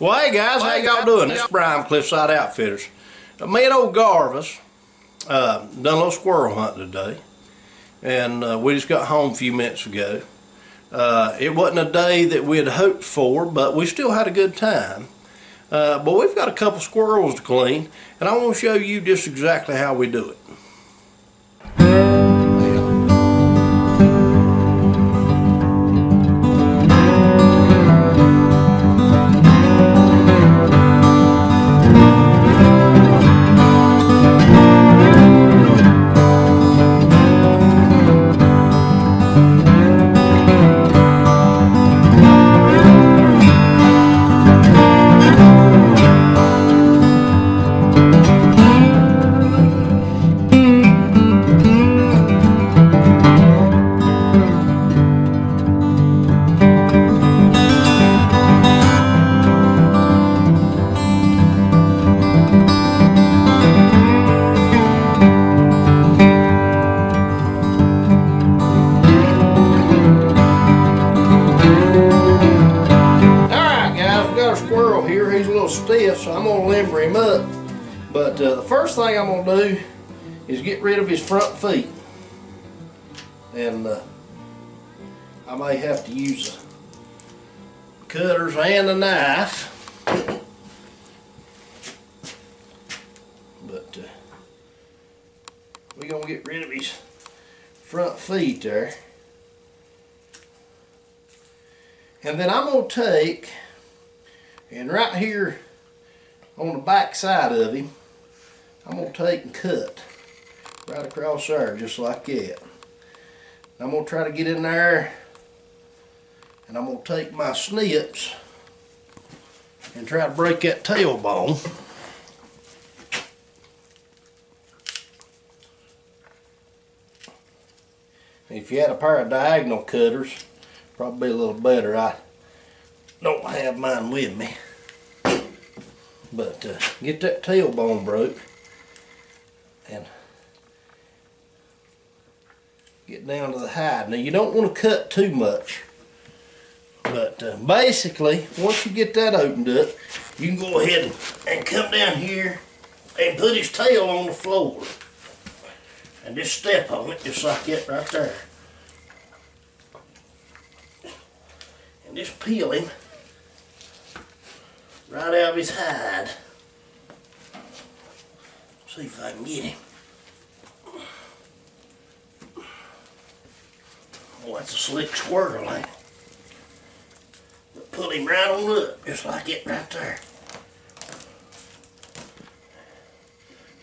Well, hey guys, how y'all doing? This is Brian, Cliffside Outfitters. Me and old Garvis done a little squirrel hunting today, and we just got home a few minutes ago. It wasn't a day that we had hoped for, but we still had a good time. But we've got a couple squirrels to clean, and I want to show you just exactly how we do it. Here he's a little stiff, so I'm going to limber him up, but the first thing I'm going to do is get rid of his front feet, and I may have to use the cutters and a knife, but we're going to get rid of his front feet there, and then I'm going to take, and right here on the back side of him, I'm going to take and cut right across there, just like that. I'm going to try to get in there, and I'm going to take my snips and try to break that tailbone. If you had a pair of diagonal cutters, probably a little better. I don't have mine with me, but get that tailbone broke and get down to the hide. Now you don't want to cut too much, but basically once you get that opened up, you can go ahead and come down here and put his tail on the floor and just step on it just like that right there, and just peel him right out of his hide. See if I can get him. Oh, that's a slick squirrel, ain't it? But pull him right on up, just like it right there.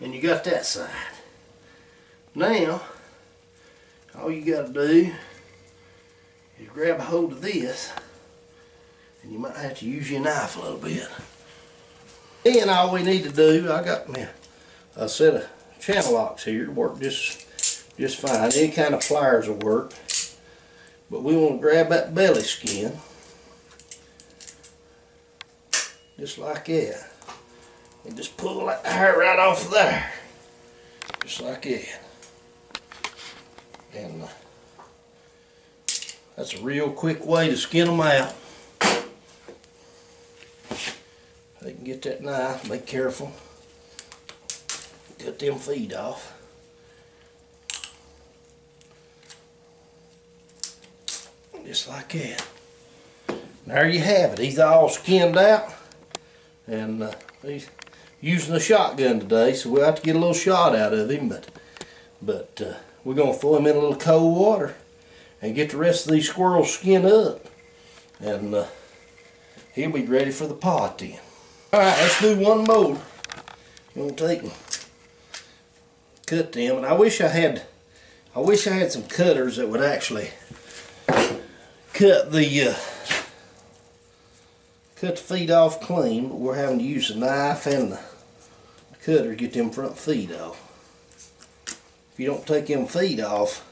And you got that side. Now, all you got to do is grab a hold of this, and you might have to use your knife a little bit. Then all we need to do, I got me a set of channel locks here to work just fine. Any kind of pliers will work. But we want to grab that belly skin, just like that, and just pull that hair right off of there, just like that. And that's a real quick way to skin them out. They can get that knife, be careful, cut them feet off. Just like that. There you have it. He's all skinned out, and he's using a shotgun today, so we'll have to get a little shot out of him, but we're going to throw him in a little cold water and get the rest of these squirrels skinned up, and he'll be ready for the pot then. Alright, let's do one more. I'm going to take and cut them, and I wish I had some cutters that would actually cut the feet off clean, but we're having to use the knife and the cutter to get them front feet off. If you don't take them feet off,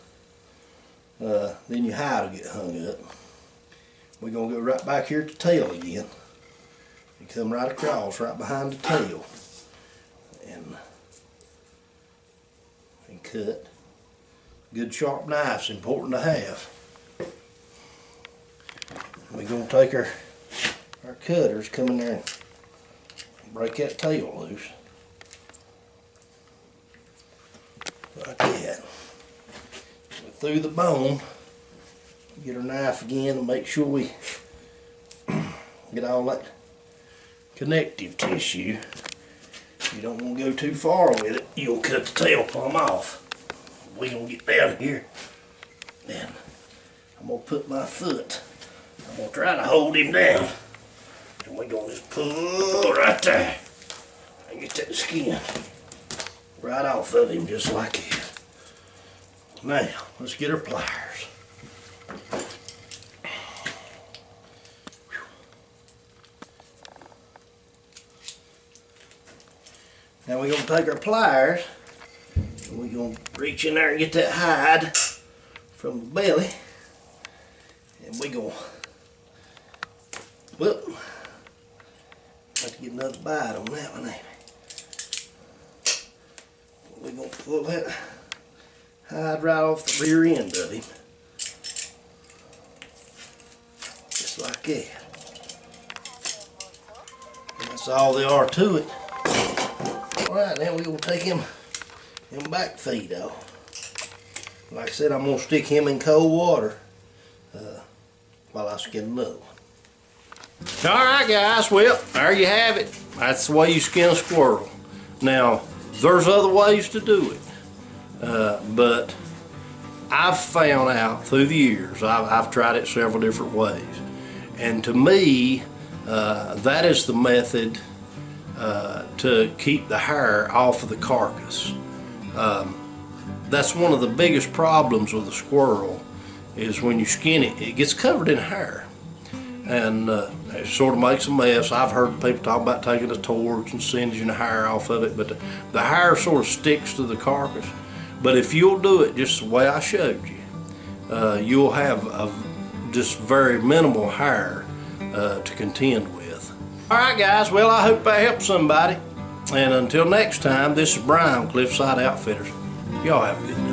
then your hide will get hung up. We're going to go right back here at the tail again. And come right across, right behind the tail, and cut. Good sharp knife's important to have. We're going to take our our cutters, come in there and break that tail loose. Like that. Through the bone, get our knife again and make sure we get all that connective tissue. You don't want to go too far with it, you'll cut the tail plumb off. We're going to get down here and I'm going to put my foot, I'm going to try to hold him down. And we're going to just pull right there and get that skin right off of him just like that. Now, let's get our pliers. Now we're going to take our pliers and we're going to reach in there and get that hide from the belly. And we're going to, whoop, have to get another bite on that one, ain't we? We're going to pull that hide right off the rear end of him. Just like that. And that's all there are to it. Alright, now we're going to take him back feet off. Like I said, I'm going to stick him in cold water while I skin another one. Alright guys, well, there you have it. That's the way you skin a squirrel. Now, there's other ways to do it. But I've found out through the years, I've tried it several different ways. And to me, that is the method to keep the hair off of the carcass. That's one of the biggest problems with a squirrel is when you skin it, it gets covered in hair. And it sort of makes a mess. I've heard people talk about taking a torch and singeing the hair off of it, but the hair sort of sticks to the carcass. But if you'll do it just the way I showed you, you'll have just very minimal hair to contend with. Alright guys, well I hope I helped somebody. And until next time, this is Brian, Cliffside Outfitters. Y'all have a good day.